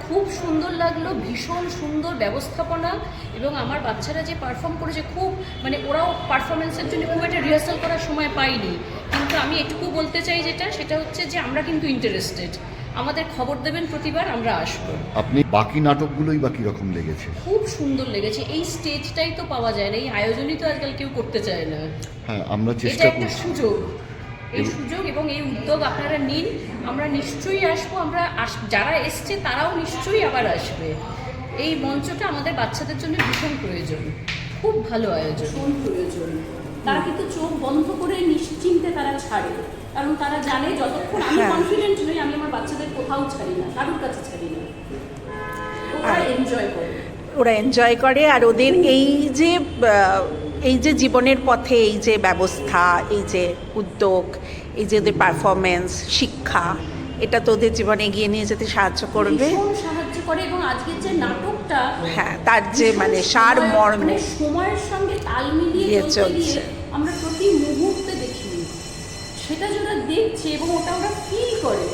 খুব সুন্দর লাগলো, ভীষণ সুন্দর ব্যবস্থাপনা, এবং আমার বাচ্চারা যে পারফর্ম করেছে খুব, মানে ওরাও পারফরমেন্সের জন্য খুব একটা রিহার্সাল করার সময় পাইনি, কিন্তু আমি এটুকু বলতে চাই সেটা হচ্ছে যে আমরা কিন্তু ইন্টারেস্টেড, আমাদের খবর দেবেন প্রতিবার, আমরা আসবো। আপনি বাকি নাটকগুলোই বা কীরকম লেগেছে? খুব সুন্দর লেগেছে, এই স্টেজটাই তো পাওয়া যায় না, এই আয়োজনই তো আজকাল কেউ করতে চায় না। হ্যাঁ, আমরা এটা চেষ্টা একটা করছি। সুযোগ, এই সুযোগ এবং এই উদ্যোগ আপনারা নিন, আমরা নিশ্চয়ই আসবো, যারা এসছে তারাও নিশ্চয়ই আবার আসবে। এই মঞ্চটা আমাদের বাচ্চাদের জন্য ভীষণ প্রয়োজন, খুব ভালো আয়োজন, ভীষণ প্রয়োজন। তারা কিন্তু চোখ বন্ধ করে নিশ্চিন্তে তারা ছাড়ে, কারণ তারা জানে যতক্ষণ আমি কনফিডেন্ট নই, আমি আমার বাচ্চাদের কোথাও ছাড়ি না, কারোর কাছে ছাড়ি না, ওরা এনজয় করে। ওরা এনজয় করে, আর ওদের এই যে জীবনের পথে এই যে ব্যবস্থা, এই যে উদ্যোগ, এই যে ওদের পারফরমেন্স, শিক্ষা, এটা তো ওদের জীবনে এগিয়ে নিয়ে যেতে সাহায্য করবে, ভীষণ সাহায্য করে। এবং আজকের যে নাটকটা, হ্যাঁ, তার যে মানে সার মর্ম মানে সময়ের সঙ্গে তাল মিলিয়ে চলছে, আমরা প্রতি মুহূর্তে দেখি, সেটা যারা দেখছে এবং ওরা ফিল করে,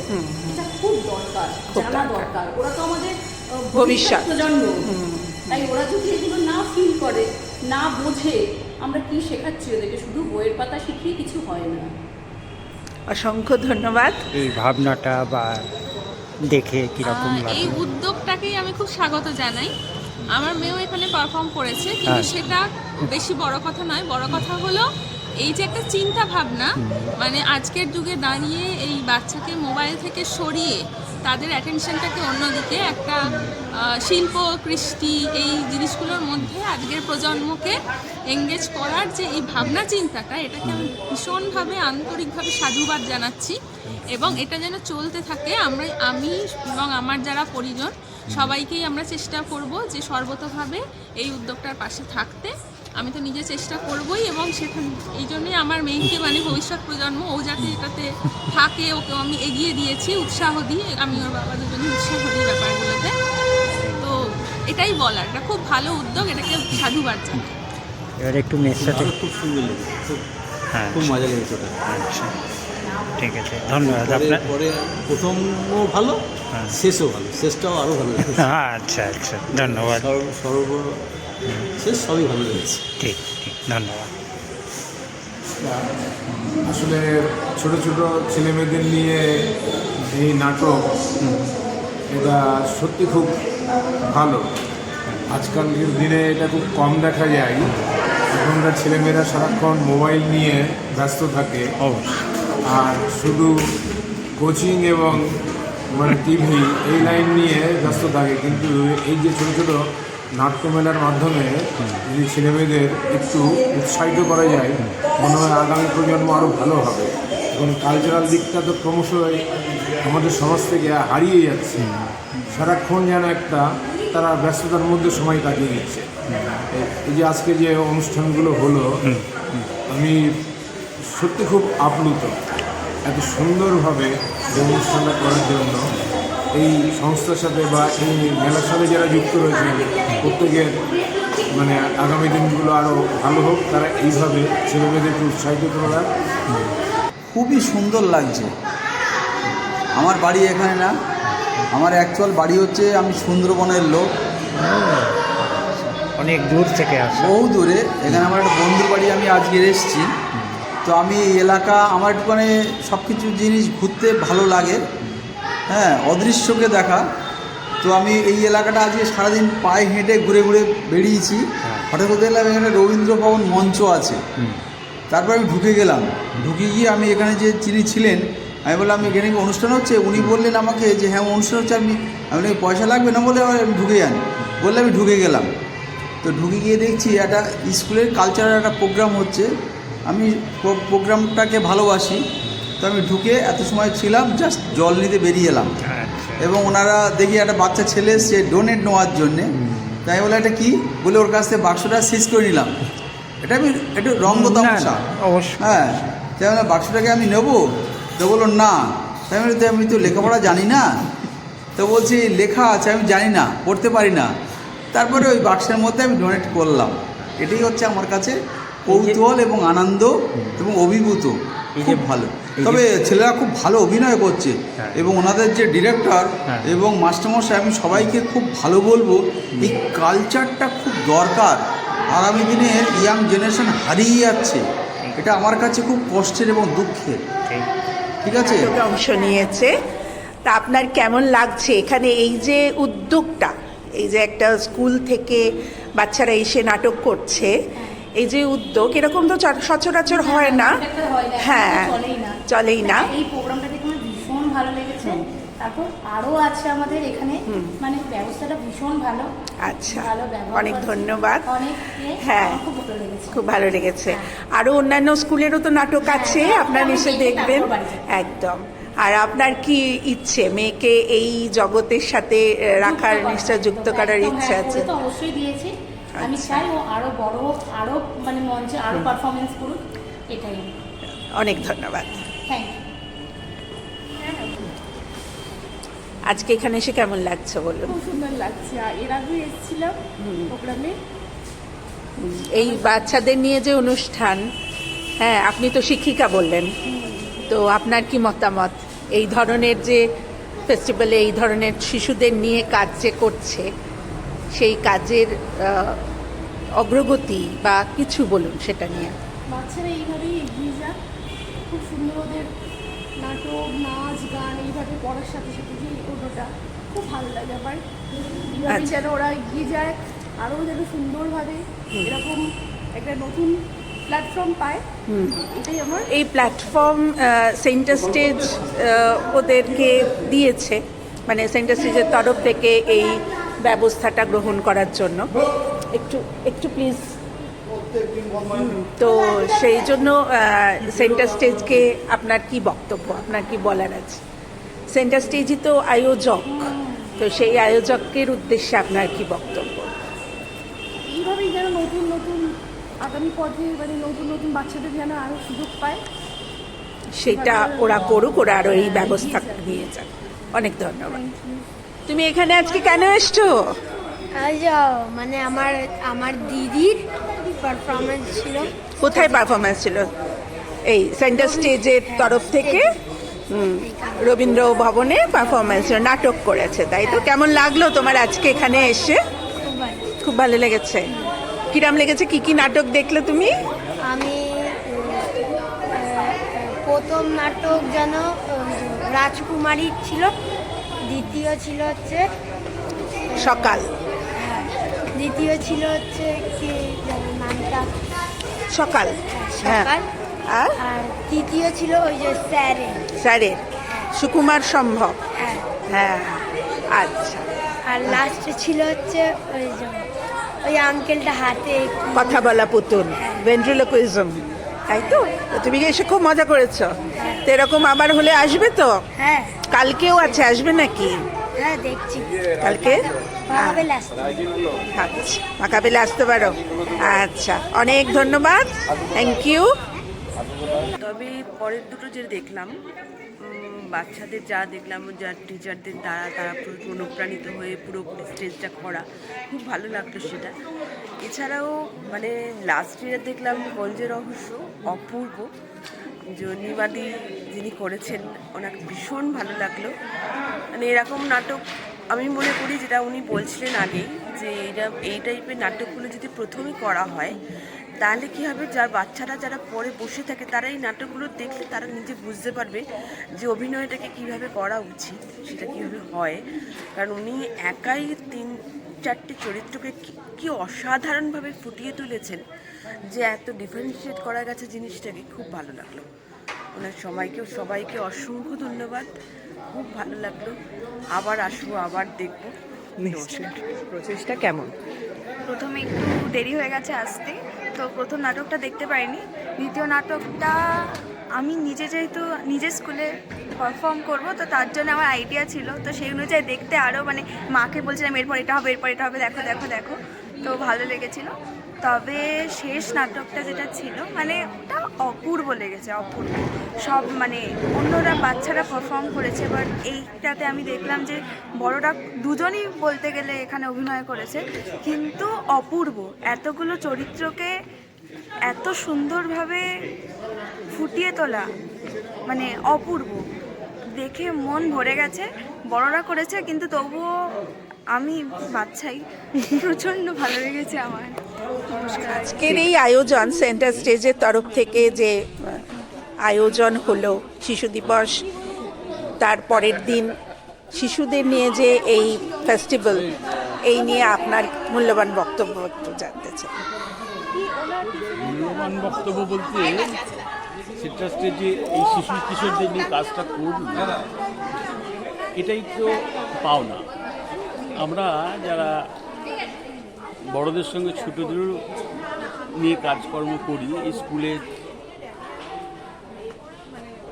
এটা খুব দরকার, জানা দরকার। ওরা তো আমাদের ভবিষ্যৎ প্রজন্ম, তাই ওরা যদি এগুলো না ফিল করে, না বোঝে, আমরা কি শেখাচ্ছি ওদেরকে? শুধু বইয়ের পাতা শিখিয়ে কিছু হয় না। অসংখ্য ধন্যবাদ। এই ভাবনাটা বা দেখে কীরকম এই লাগে? উদ্যোগটাকেই আমি খুব স্বাগত জানাই। আমার মেয়েও এখানে পারফর্ম করেছে, কিন্তু সেটা বেশি বড় কথা নয়। বড় কথা হলো এই যে একটা চিন্তা ভাবনা, মানে আজকের যুগে দাঁড়িয়ে এই বাচ্চাকে মোবাইল থেকে সরিয়ে তাদের অ্যাটেনশনটাকে অন্যদিকে একটা শিল্প, কৃষ্টি, এই জিনিসগুলোর মধ্যে আজকের প্রজন্মকে এঙ্গেজ করার যে এই ভাবনা চিন্তাটা, এটাকে আমি ভীষণভাবে আন্তরিকভাবে সাধুবাদ জানাচ্ছি। এবং এটা যেন চলতে থাকে, আমি এবং আমার যারা পরিজন সবাইকেই আমরা চেষ্টা করব যে সর্বতোভাবে এই উদ্যোগটার পাশে থাকতে। আমি তো নিজে চেষ্টা করবই, এবং সেখানে এই জন্যই আমার মেয়েকে, মানে ভবিষ্যৎ প্রজন্ম, ও যাতে এটাতে থাকে, ওকেও আমি এগিয়ে দিয়েছি, উৎসাহ দিয়ে, আমি ওর বাবা দুজনে উৎসাহ দিই ব্যাপারগুলোতে। তো এটাই বলার, এটা খুব ভালো উদ্যোগ, এটাকে সাধুবাদ জানাই। এবার একটু মেয়ের সাথে খুব সুন্দর লেগেছে, হ্যাঁ, খুব মজা লেগেছে ওটা। আচ্ছা, ঠিক আছে, ধন্যবাদ পরে আপনার। পরে প্রথমও ভালো, হ্যাঁ। শেষও ভালো, শেষটাও আরও ভালো লেগেছে। আচ্ছা আচ্ছা, ধন্যবাদ। শেষ সবই ভালো লেগেছে। ঠিক ঠিক, ধন্যবাদ। আসলে ছোট ছোট ছেলেমেয়েদের নিয়ে এই নাটক, এটা সত্যি খুব ভালো। আজকালকার দিনে এটা খুব কম দেখা যায়। এখনকার ছেলেমেয়েরা সারাক্ষণ মোবাইল নিয়ে ব্যস্ত থাকে, আর শুধু কোচিং এবং মানে টিভি এই লাইন নিয়ে ব্যস্ত থাকে। কিন্তু এই যে ছোটো ছোটো নাট্যমেলার মাধ্যমে যদি ছেলেমেয়েদের একটু উৎসাহিত করা যায়, মনে হয় আগামী প্রজন্ম আরও ভালো হবে। এবং কালচারাল দিকটা তো ক্রমশ আমাদের সমাজ থেকে হারিয়ে যাচ্ছে। সারাক্ষণ যেন একটা তারা ব্যস্ততার মধ্যে সময় কাটিয়ে দিচ্ছে। এই যে আজকে যে অনুষ্ঠানগুলো হলো, আমি সত্যি খুব আপ্লুত এত সুন্দরভাবে যে অনুষ্ঠানটা করার জন্য। এই সংস্থার সাথে বা এই মেলার সাথে যারা যুক্ত রয়েছে, প্রত্যেকের মানে আগামী দিনগুলো আরও ভালো হোক, তারা এইভাবে ছেলেমেয়েদেরকে উৎসাহিত করা। খুবই সুন্দর লাগছে। আমার বাড়ি এখানে না, আমার অ্যাকচুয়াল বাড়ি হচ্ছে, আমি সুন্দরবনের লোক, অনেক দূর থেকে আসে, বহু দূরে। এখানে আমার একটা বন্ধুর বাড়ি, আমি আজকে এসেছি। তো আমি এই এলাকা, আমার একটু মানে সব কিছু জিনিস ঘুরতে ভালো লাগে, হ্যাঁ, অদৃশ্যকে দেখা। তো আমি এই এলাকাটা আজকে সারাদিন পায়ে হেঁটে ঘুরে ঘুরে বেরিয়েছি। হঠাৎ করে দেখলাম এখানে রবীন্দ্র ভবন মঞ্চ আছে। তারপর আমি ঢুকে গেলাম, ঢুকে গিয়ে আমি এখানে যে যিনি ছিলেন, আমি বললাম এখানে কি অনুষ্ঠান হচ্ছে? উনি বললেন আমাকে যে হ্যাঁ অনুষ্ঠান হচ্ছে। আমি বলি পয়সা লাগবে না? বলে আমি ঢুকে যান। বললে আমি ঢুকে গেলাম। তো ঢুকে গিয়ে দেখছি একটা স্কুলের কালচারাল একটা প্রোগ্রাম হচ্ছে। আমি প্রোগ্রামটাকে ভালোবাসি, তো আমি ঢুকে এত সময় ছিলাম, জাস্ট জল নিতে বেরিয়ে এলাম। এবং ওনারা দেখি একটা বাচ্চা ছেলে সে ডোনেট নেওয়ার জন্যে, তাই বলে এটা কি বলে ওর কাছ থেকে বাক্সটা শেষ করে নিলাম। এটা আমি একটু রঙ্গ তামাশা, অবশ্যই, হ্যাঁ। তাই বলে বাক্সটাকে আমি নেবো? তো বললো না। তাই বলে আমি তো লেখাপড়া জানি না। তো বলছি লেখা আছে, আমি জানি না, পড়তে পারি না। তারপরে ওই বাক্সের মধ্যে আমি ডোনেট করলাম। এটাই হচ্ছে আমার কাছে কৌতূহল এবং আনন্দ এবং অভিভূত, খুব ভালো। এই তবে যে- ছেলেরা খুব ভালো অভিনয় করছে হ্যাঁ। এবং ওনাদের যে ডিরেক্টর হ্যাঁ। এবং মাস্টারমশাই, আমি সবাইকে খুব ভালো বলবো, এই কালচারটা খুব দরকার। আগামী দিনে ইয়াং জেনারেশন হারিয়ে যাচ্ছে, এটা আমার কাছে খুব কষ্টের এবং দুঃখের। ঠিক আছে, নাটকে অংশ নিয়েছে, তা আপনার কেমন লাগছে এখানে এই যে উদ্যোগটা, এই যে একটা স্কুল থেকে বাচ্চারা এসে নাটক করছে, এই যে উদ্যোগ, এরকম তো সচরাচর হয় না। হ্যাঁ, চলেই না। এই প্রোগ্রামটা দেখে আমার ভীষণ ভালো লেগেছে। তারপর আরও আছে আমাদের এখানে, মানে ব্যবস্থাটা ভীষণ ভালো। আচ্ছা, ভালো ব্যবহার অনেক করছে। ধন্যবাদ। অনেক হ্যাঁ, আমার খুব ভালো লেগেছে। খুব ভালো লেগেছে। আরও অন্যান্য স্কুলেরও তো নাটক আছে, আপনারা নিশ্চয়ই দেখবেন। একদম। আর আপনার কি ইচ্ছে, মেয়েকে এই জগতের সাথে রাখার, নিশ্চয় যুক্ত করার ইচ্ছে হ্যাঁ, আছে? করে তো অবশ্যই দিয়েছি। আমি চাই ও আরো বড় হোক, আরো মানে মঞ্চে আরো পারফরমেন্স করুক, এটাই। অনেক ধন্যবাদ। Thank you. আজকে এখানে এসে কেমন লাগছে বলুন? খুব সুন্দর লাগছে। আর এর আগে এসেছিলাম প্রোগ্রামে, এই বাচ্চাদের নিয়ে যে অনুষ্ঠান, হ্যাঁ, আপনি তো শিক্ষিকা বললেন, তো আপনার কি মতামত এই ধরনের যে ফেস্টিভ্যালে এই ধরনের শিশুদের নিয়ে কাজ যে করছে, সেই কাজের অগ্রগতি বা কিছু বলুন সেটা নিয়ে। বাচ্চারা এইভাবেই এগিয়ে যাক, খুব সুন্দর ওদের নাটক, নাচ, গান, এইভাবে পড়ার সাথে সাথে যে ওটা খুব ভালো লাগে আমার। এইভাবে আচ্ছা। যেন ওরা এগিয়ে যায়, আরও যেন সুন্দরভাবে এরকম একটা নতুন প্ল্যাটফর্ম পায়, এটাই আমার। এই প্ল্যাটফর্ম সেন্টার স্টেজ ওদেরকে দিয়েছে, মানে সেন্টার স্টেজের তরফ থেকে এই ব্যবস্থাটা গ্রহণ করার জন্য। একটু একটু প্লিজ। তো সেই জন্য সেন্টার স্টেজকে আপনার কি বক্তব্য, আপনার কি বলার আছে? সেন্টার স্টেজই তো আয়োজক, তো সেই আয়োজকের উদ্দেশ্যে আপনার কি বক্তব্য? এইভাবেই যেন নতুন নতুন আগামী পথে মানে নতুন নতুন বাচ্চাদের যেন আরও সুযোগ পায়, সেটা ওরা করুক, ওরা আরও এই ব্যবস্থা নিয়ে যাক। অনেক ধন্যবাদ। তুমি এখানে আজকে কেন এসছো? মানে আমার দিদির পারফরমেন্স ছিল। কোথায় পারফরমেন্স ছিল? এই সেন্টার স্টেজের তরফ থেকে রবীন্দ্র ভবনে পারফরমেন্স নাটক করেছে, তাই তো? কেমন লাগলো তোমার আজকে এখানে এসে? খুব ভালো লেগেছে। কিরাম লেগেছে? কি কি নাটক দেখলে তুমি? আমি প্রথম নাটক যেন রাজকুমারী ছিল, দ্বিতীয় ছিল হচ্ছে সকাল, দ্বিতীয় ছিল হচ্ছে কি যেন নামটা, সকাল, হ্যাঁ। সকাল। আর আর তৃতীয় ছিল ওই যে স্যারের সুকুমার সম্ভব, হ্যাঁ। হ্যাঁ। আচ্ছা, আর লাস্টে ছিল হচ্ছে ওই যে ওই আঙ্কেলটা হাতে কথা বলা পুতুল, ভেন্ট্রিলোকুইজম, তাই তো? তো তুমি এসে খুব মজা করেছো। তো এরকম আবার হলে আসবে তো? হ্যাঁ কালকেও আছে, আসবে নাকি হ্যাঁ দেখছি কালকে? পাবে লাস্ট। আচ্ছা, ফাঁকা পেলে আসতে পারো। আচ্ছা, অনেক ধন্যবাদ, থ্যাংক ইউ। তবে পরের দুটো যে দেখলাম, বাচ্চাদের যা দেখলাম, যা টিচারদের দ্বারা তারা অনুপ্রাণিত হয়ে পুরোপুরি স্টেজটা করা, খুব ভালো লাগলো সেটা। এছাড়াও মানে লাস্ট ইয়ার দেখলাম গঞ্জের রহস্য, অপূর্ব, নিবাদী যিনি করেছেন ওনাকে ভীষণ ভালো লাগলো। মানে এরকম নাটক আমি মনে করি, যেটা উনি বলছিলেন আগেই, যে এই টাইপের নাটকগুলো যদি প্রথমেই করা হয় তাহলে কী হবে, যার বাচ্চারা যারা পরে বসে থাকে তারা এই নাটকগুলো দেখলে তারা নিজে বুঝতে পারবে যে অভিনয়টাকে কিভাবে করা উচিত, সেটা কীভাবে হয়। কারণ উনি একাই 3-4টে চরিত্রকে কি অসাধারণভাবে ফুটিয়ে তুলেছেন, যে এত ডিফারেন্সিয়েট করা গেছে জিনিসটাকে, খুব ভালো লাগলো। ওনার সবাইকে অসংখ্য ধন্যবাদ, খুব ভালো লাগলো। আবার আসবো, আবার দেখবো। প্রচেষ্টা কেমন? প্রথমে একটু দেরি হয়ে গেছে আসতে, তো প্রথম নাটকটা দেখতে পারিনি। দ্বিতীয় নাটকটা আমি নিজে যেহেতু নিজের স্কুলে পারফর্ম করব, তো তার জন্য আমার আইডিয়া ছিল, তো সেই অনুযায়ী দেখতে আরও মানে মাকে বলছিলাম এরপর এটা হবে, এরপর এটা হবে, দেখো দেখো দেখো, তো ভালো লেগেছিলো। তবে শেষ নাটকটা যেটা ছিল মানে ওটা অপূর্ব লেগেছে, অপূর্ব। সব মানে অন্যরা বাচ্চারা পারফর্ম করেছে, বাট এইটাতে আমি দেখলাম যে বড়রা দুজনই বলতে গেলে এখানে অভিনয় করেছে, কিন্তু অপূর্ব। এতগুলো চরিত্রকে এত সুন্দরভাবে ফুটিয়ে তোলা মানে অপূর্ব, দেখে মন ভরে গেছে। বড়রা করেছে কিন্তু তবুও আমি বাচ্চাই, প্রচণ্ড ভালো লেগেছে আমার। নমস্কার। আজকের এই আয়োজন সেন্টার স্টেজের তরফ থেকে যে আয়োজন হলো শিশু দিবস, তার পরের দিন শিশুদের নিয়ে যে এই ফেস্টিভ্যাল, এই নিয়ে আপনার মূল্যবান বক্তব্য একটু জানতে চাই। মূল্যবান বক্তব্য বলতে সেটা স্টেজে এই শিশু কিশোরদের নিয়ে কাজটা করল, এটাই তো পাওনা। আমরা যারা বড়দের সঙ্গে ছোটদেরও নিয়ে কাজকর্ম করি এই স্কুলে,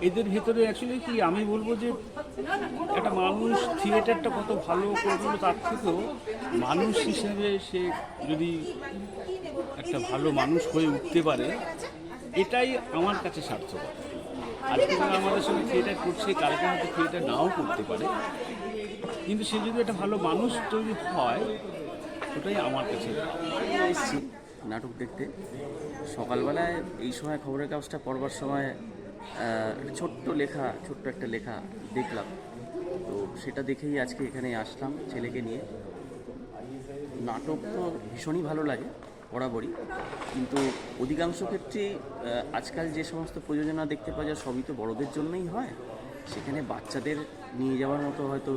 এদের ভেতরে অ্যাকচুয়ালি কি আমি বলবো যে একটা মানুষ থিয়েটারটা কত ভালো করলো, তার থেকেও মানুষ হিসেবে সে যদি একটা ভালো মানুষ হয়ে উঠতে পারে, এটাই আমার কাছে সার্থক। আজকে যারা আমাদের সঙ্গে থিয়েটার করছে, কালকে হয়তো থিয়েটার নাও করতে পারে, কিন্তু সে যদি একটা ভালো মানুষ তৈরি হয়, ওটাই আমার কাছে। এসেছি নাটক দেখতে। সকালবেলায় এই সময় খবরের কাগজটা পড়বার সময় ছোট্ট একটা লেখা দেখলাম, তো সেটা দেখেই আজকে এখানে আসলাম ছেলেকে নিয়ে। নাটক তো ভীষণই ভালো লাগে বরাবরই, কিন্তু অধিকাংশ ক্ষেত্রেই আজকাল যে সমস্ত প্রযোজনা দেখতে পাওয়া যায় সবই তো বড়দের জন্যই হয়, সেখানে বাচ্চাদের নিয়ে যাওয়ার মতো হয়তো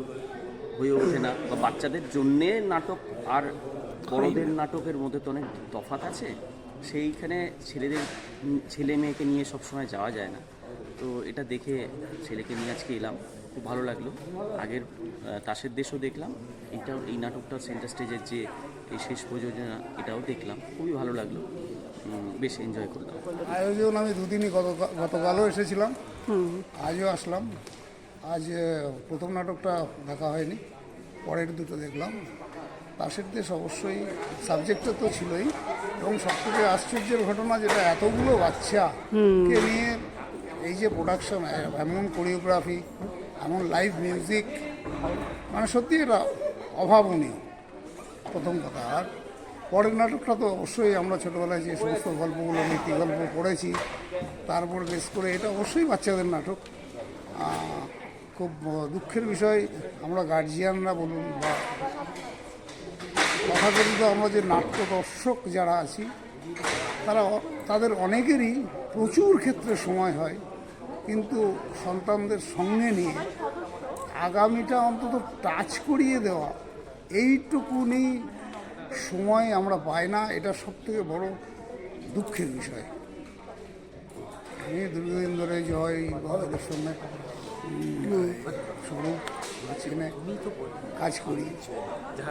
হয়ে ওঠে না, বা বাচ্চাদের জন্যে নাটক আর বড়দের নাটকের মধ্যে তো অনেক তফাৎ আছে। সেইখানে ছেলে মেয়েকে নিয়ে সবসময় যাওয়া যায় না, তো এটা দেখে ছেলেকে নিয়ে আজকে এলাম, খুব ভালো লাগলো। আগের তাসের দেশও দেখলাম, এই নাটকটা সেন্টার স্টেজের যে এই শেষ প্রযোজনা এটাও দেখলাম, খুবই ভালো লাগলো, বেশ এনজয় করলাম। আয়োজন আমি দুদিনই গতকালও এসেছিলাম, আজও আসলাম। আজ প্রথম নাটকটা দেখা হয়নি, পরের দুটো দেখলাম। তাসের দেশ অবশ্যই সাবজেক্টটা তো ছিলই, এবং সবথেকে আশ্চর্যের ঘটনা যেটা এতগুলো বাচ্চাকে নিয়ে এই যে প্রোডাকশন, এমন কোরিওগ্রাফি, এমন লাইভ মিউজিক, মানে সত্যি এটা অভাবনীয় প্রথম কথা। আর পরের নাটকটা তো অবশ্যই আমরা ছোটোবেলায় যে সমস্ত গল্পগুলো নীতি গল্প পড়েছি তার উপর বেস করে এটা অবশ্যই বাচ্চাদের নাটক। খুব দুঃখের বিষয়, আমরা গার্জিয়ানরা বলুন বা তথাকথিত আমরা যে নাট্য দর্শক যারা আছি, তাদের অনেকেরই প্রচুর ক্ষেত্রে সময় হয়, কিন্তু সন্তানদের সঙ্গে নিয়ে আগামীটা অন্তত টাচ করিয়ে দেওয়া, এইটুকুনি সময় আমরা পাই না। এটা সবথেকে বড় দুঃখের বিষয়। আমি দীর্ঘদিন ধরে জয় এদের সঙ্গে স্বরূপ চিনে কাজ করি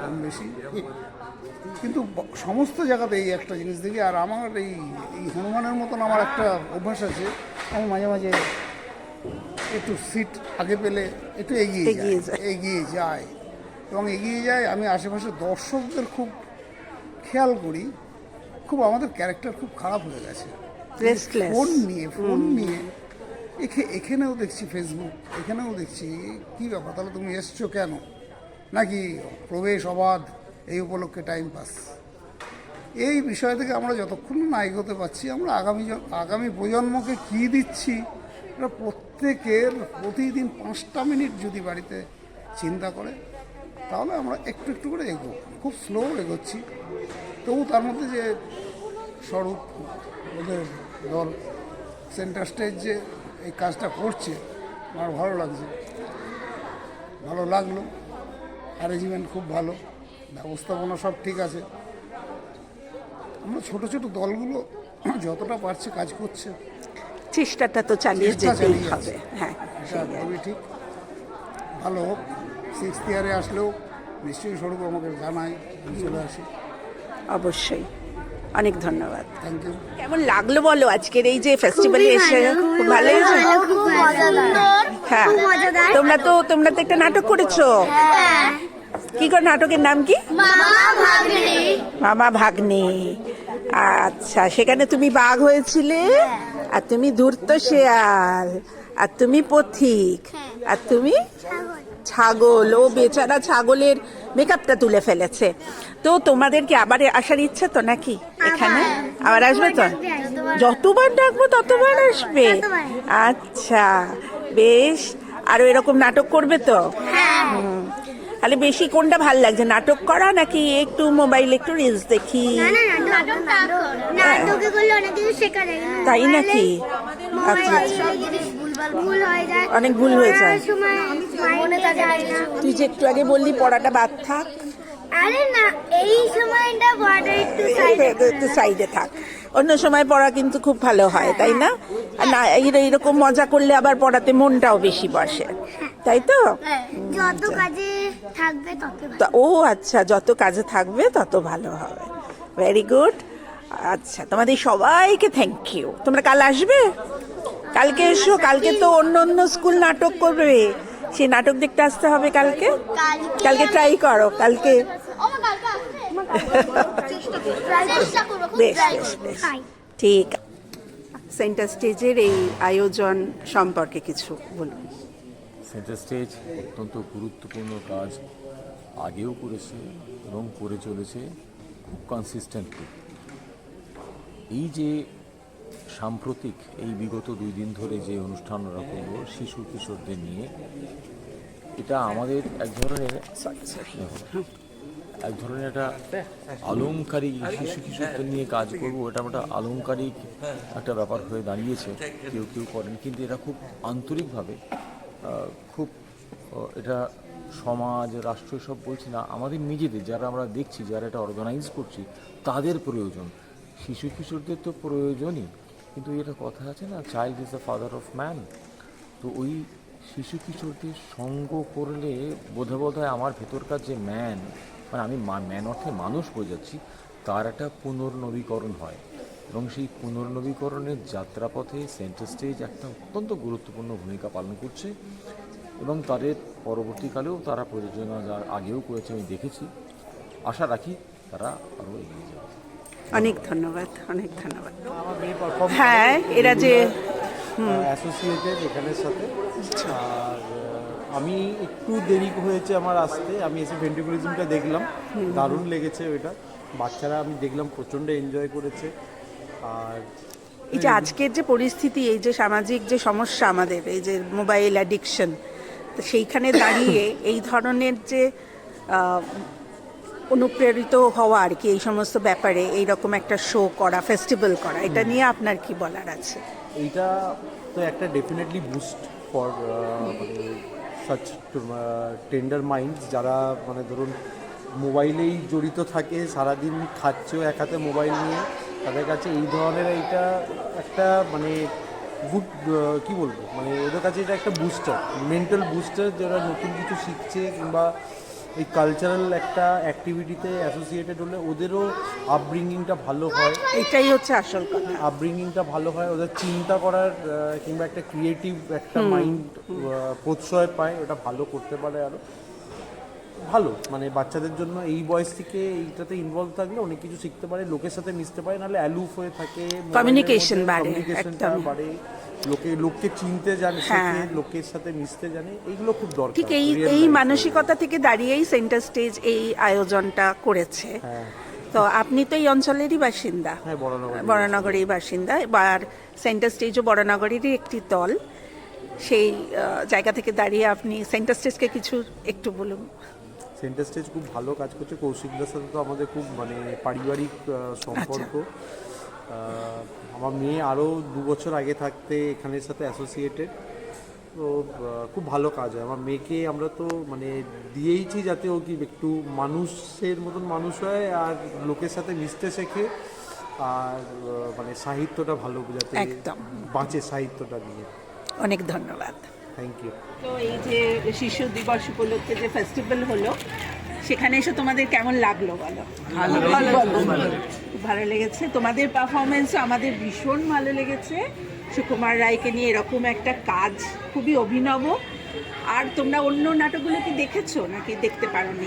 কম বেশি, কিন্তু সমস্ত জায়গাতে এই একটা জিনিস দেখি। আর আমার এই হনুমানের মতন আমার একটা অভ্যাস আছে, আমি মাঝে মাঝে একটু সিট আগে পেলে একটু এগিয়ে যায়, এবং এগিয়ে যায়। আমি আশেপাশে দর্শকদের খুব খেয়াল করি, খুব আমাদের ক্যারেক্টার খুব খারাপ হয়ে গেছে ফোন নিয়ে। এখানেও দেখছি ফেসবুক, এখানেও দেখছি কী ব্যাপার, তাহলে তুমি এসছো কেন, নাকি প্রবেশ অবাধ এই উপলক্ষে টাইম পাস। এই বিষয় থেকে আমরা যতক্ষণ না এগোতে পারছি, আমরা আগামী প্রজন্মকে কী দিচ্ছি, এটা প্রত্যেকের প্রতিদিন 5টা মিনিট যদি বাড়িতে চিন্তা করে, তাহলে আমরা একটু একটু করে এগোবো। খুব স্লো এগোচ্ছি, তবু তার মধ্যে যে স্বরূপ ওদের দল সেন্টার স্টেজ যে এই কাজটা করছে, আমার ভালো লাগছে, ভালো লাগলো। অ্যারেঞ্জমেন্ট খুব ভালো, ব্যবস্থাপনা সব ঠিক আছে। আমরা ছোট ছোট দলগুলো যতটা পারছে কাজ করছে, চেষ্টাটা তো চালিয়ে যেতেই হবে। হ্যাঁ, এটা একদমই ঠিক। ভালো হোক। 6th ইয়ারে আসলেও নিশ্চয়ই স্বরূপ আমাকে জানায়, চলে আসি। অবশ্যই, অনেক ধন্যবাদ। Thank you. কেমন লাগলো বলো আজকের এই যে ফেস্টিভ্যালে এসে? খুব ভালো হয়েছে। হ্যাঁ, তোমরা তো একটা নাটক করেছো। কি করে, নাটকের নাম কি? মামা ভাগ্নে। আচ্ছা, সেখানে তুমি বাঘ হয়েছিলে, আর তুমি ধূর্ত শেয়াল, আর তুমি পথিক, আর তুমি ছাগল। ও বেচারা ছাগলের মেকআপটা তুলে ফেলেছে। তো তোমাদের কি আবার আসার ইচ্ছা তো নাকি? এখানে আবার আসবে তো? যতবার ডাকবো ততবার আসবে? আচ্ছা, বেশ। আরো এরকম নাটক করবে তো? হুম। তাহলে বেশি কোনটা ভাল লাগছে, নাটক করা নাকি একটু মোবাইলে একটু রিলস দেখি? তাই নাকি? আচ্ছা আচ্ছা, অনেক ভুল হয়ে যায়। তুই যে একটু আগে বললি পড়াটা বাদ থাক, আরে না, এই সময়টা পড়াটা একটু সাইডে থাক, অন্য সময় পড়া কিন্তু খুব ভালো হয়, তাই না? আর না এইরকম মজা করলে আবার পড়াতে মনটাও বেশি বসে, তাই তো? যত কাজে থাকবে তত ও আচ্ছা, যত কাজে থাকবে তত ভালো হবে। Very good. আচ্ছা, তোমাদের সবাইকে থ্যাংক ইউ। তোমরা কাল আসবে? কালকে এসো, কালকে তো অন্য অন্য স্কুল নাটক করবে, সেই নাটক দেখতে আসতে হবে কালকে। কালকে ট্রাই করো, কালকে। বেশ বেশ বেশ, ঠিক। সেন্টার স্টেজের এই আয়োজন সম্পর্কে কিছু বলুন। সেন্টার স্টেজ অত্যন্ত গুরুত্বপূর্ণ কাজ আগেও করেছে এবং করে চলেছে খুব কনসিস্টেন্টলি। এই যে সাম্প্রতিক এই বিগত 2 দিন ধরে যে অনুষ্ঠানরা করলো শিশু কিশোরদের নিয়ে, এটা আমাদের এক ধরনের একটা আলংকারিক, শিশু কিশোরদের নিয়ে কাজ করবো, এটা একটা আলংকারিক একটা ব্যাপার হয়ে দাঁড়িয়েছে। কেউ কেউ করেন, কিন্তু এটা খুব আন্তরিকভাবে, খুব এটা সমাজ, রাষ্ট্র সব বলছি না, আমাদের নিজেদের যারা আমরা দেখছি, যারা এটা অর্গানাইজ করছি, তাদের প্রয়োজন। শিশু কিশোরদের তো প্রয়োজনই, কিন্তু এটা কথা আছে না, child is the father of man. তো ওই শিশু কিশোরদের সঙ্গ করলে বোধ হয় আমার ভেতরকার যে ম্যান, মানে আমি ম্যান অর্থে মানুষ বোঝাচ্ছি, তার একটা পুনর্নবীকরণ হয়। এবং সেই পুনর্নবীকরণের যাত্রাপথে সেন্টার স্টেজ একটা অত্যন্ত গুরুত্বপূর্ণ ভূমিকা পালন করছে। এবং তাদের পরবর্তীকালেও তারা প্রযোজনা যা আগেও করেছে আমি দেখেছি, আশা রাখি তারা আরও এগিয়ে যাবে। অনেক ধন্যবাদ, অনেক ধন্যবাদ। হ্যাঁ, এরা যে অ্যাসোসিয়েটেড এখানের সাথে। আর আমি একটু দেরি হয়েছে আমার আসতে, আমি এসে ভেন্ট্রিকুলিজমটা দেখলাম, দারুণ লেগেছে ওইটা। বাচ্চারা আমি দেখলাম প্রচণ্ড এনজয় করেছে। আর এই যে আজকের যে পরিস্থিতি, এই যে সামাজিক যে সমস্যা আমাদের, এই যে মোবাইল অ্যাডিকশন, তো সেইখানে দাঁড়িয়ে এই ধরনের যে অনুপ্রেরিত হওয়া আর কি, এই সমস্ত ব্যাপারে এইরকম একটা শো করা, ফেস্টিভ্যাল করা, এটা নিয়ে আপনার কি বলার আছে? এইটা তো একটা ডেফিনেটলি বুস্ট ফর মানে সাচ টেন্ডার মাইন্ডস, যারা মানে ধরুন মোবাইলেই জড়িত থাকে, সারাদিন খাচ্ছেও এক হাতে মোবাইল নিয়ে, তাদের কাছে এই ধরনের এইটা একটা মানে গুড, কী বলবো, মানে ওদের কাছে এটা একটা বুস্টার, মেন্টাল বুস্টার, যারা নতুন কিছু শিখছে কিংবা এই কালচারাল একটা অ্যাক্টিভিটিতে অ্যাসোসিয়েটেড হলে ওদেরও আপব্রিঙ্গিংটা ভালো হয়। এটাই হচ্ছে আসল কথা, আপব্রিঙ্গিংটা ভালো হয়, ওদের চিন্তা করার কিংবা একটা ক্রিয়েটিভ একটা মাইন্ড প্রশ্রয় পায়, ওটা ভালো করতে পারে আরও ভালো। মানে বাচ্চাদের জন্য এই বয়স থেকে এইটাতে ইনভলভ থাকলে অনেক কিছু শিখতে পারে, লোকের সাথে মিশতে পারে, নাহলে অ্যালুফ হয়ে থাকে, কমিউনিকেশনটা বাড়ে, লোককে চিনতে জানে, লোকের সাথে মিশতে জানে, এইগুলো খুব দরকার। ঠিক এই মানসিকতা থেকে দাঁড়িয়েই সেন্টার স্টেজ এই আয়োজনটা করেছে। তো আপনি তো এই অঞ্চলেরই বাসিন্দা, বড়নগরের বাসিন্দা, এবার সেন্টার স্টেজও বড়নগরেরই একটি দল। সেই জায়গা থেকে দাঁড়িয়ে আপনি সেন্টার স্টেজকে কিছু একটু বলুন। সেন্টার স্টেজ খুব ভালো কাজ করছে, কৌশিকদার সাথে তো আমাদের খুব মানে পারিবারিক সম্পর্ক। আমার মেয়ে আরও 2 বছর আগে থাকতে এখানের সাথে অ্যাসোসিয়েটেড, তো খুব ভালো কাজ হয়। আমার মেয়েকে আমরা তো মানে দিয়েইছি যাতে ও কি একটু মানুষের মতন মানুষ হয় আর লোকের সাথে মিশতে শেখে, আর মানে সাহিত্যটা ভালো যাতে বাঁচে, সাহিত্যটা নিয়ে। অনেক ধন্যবাদ, থ্যাংক ইউ। তো এই যে শিশু দিবস উপলক্ষে যে ফেস্টিভ্যাল হলো, সেখানে এসে তোমাদের কেমন লাগলো বলো? ভালো লেগেছে। তোমাদের পারফরমেন্সও আমাদের ভীষণ ভালো লেগেছে। সুকুমার রায়কে নিয়ে এরকম একটা কাজ খুবই অভিনব। আর তোমরা অন্য নাটকগুলো কি দেখেছো নাকি দেখতে পারো নি?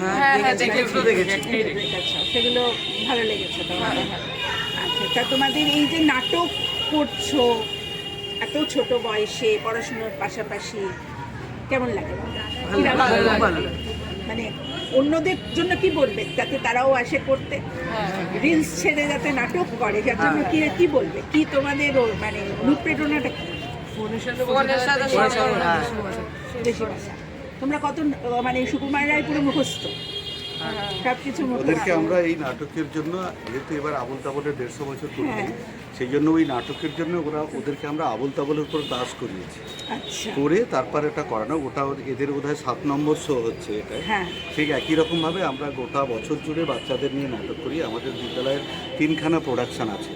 সেগুলো ভালো লেগেছে তোমাদের? আচ্ছা, তা তোমাদের এই যে নাটক করছো এত ছোট বয়সে, পড়াশোনার পাশাপাশি, কেমন লাগে? মানে অন্যদের জন্য কি বলবেন যাতে তারাও আসে করতে, রিলস ছেড়ে যাতে নাটক করে, যার জন্য কি বলবে, কি তোমাদের মানে অনুপ্রেরণাটা কি? দেশি ভাষা। তোমরা কত মানে সুকুমার রায় পুরো মুখস্থ, সব কিছু ওদেরকে আমরা এই নাটকের জন্য, যেহেতু এবার আবুল তাবলের 150 বছর করবে, সেই জন্য ওই নাটকের জন্য ওদেরকে আমরা আবুল তাবলের উপর দাস করিয়েছি। করে তারপর এটা করানো, ওটা এদের বোধহয় 7 নম্বর শো হচ্ছে এটা। ঠিক একই রকমভাবে আমরা গোটা বছর জুড়ে বাচ্চাদের নিয়ে নাটক করি। আমাদের বিদ্যালয়ের 3খানা প্রোডাকশান আছে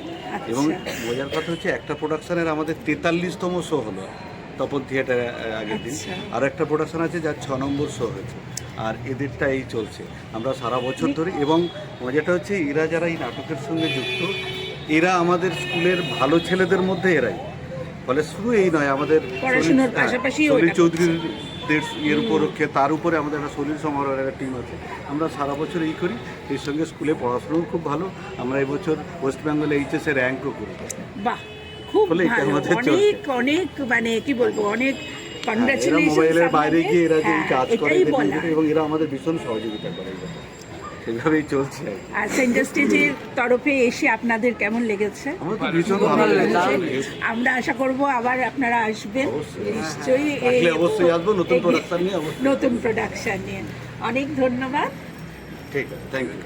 এবং মজার কথা হচ্ছে একটা প্রোডাকশানের আমাদের 43তম শো হলো তপন থিয়েটারে আগের দিন। আর একটা প্রোডাকশান আছে যার 6 নম্বর শো হয়েছে। আর এদেরটা এই চলছে আমরা সারা বছর ধরে। এবং মজাটা হচ্ছে এরা যারা এই নাটকের সঙ্গে যুক্ত, এরা আমাদের স্কুলের ভালো ছেলেদের মধ্যে এরাই। ফলে শুধু এই নয়, আমাদের সলিল চৌধুরীদের ইয়ের উপর, তার উপরে আমাদের একটা সলিল সমারোহের একটা টিম আছে। আমরা সারা বছর এই করি, এর সঙ্গে স্কুলে পড়াশোনাও খুব ভালো। আমরা এবছর ওয়েস্ট বেঙ্গল এইচএসে র্যাঙ্কও করি। বাহ, খুব ভালো, অনেক অনেক মানে কি বলবো, অনেক মোবাইলের বাইরে গিয়ে এরা যে কাজ করে এবং এরা আমাদের ভীষণ সহযোগিতা করে, সেভাবেই চলছে। আর সেন্টার স্টেজের তরফে এসে আপনাদের কেমন লেগেছে? ভীষণ ভালো লেগেছে। আমরা আশা করব আবার আপনারা আসবেন নিশ্চয়ই, অবশ্যই আসবো নতুন প্রোডাকশন নিয়ে। নতুন প্রোডাকশন নিয়ে। অনেক ধন্যবাদ। ঠিক আছে, থ্যাংক ইউ।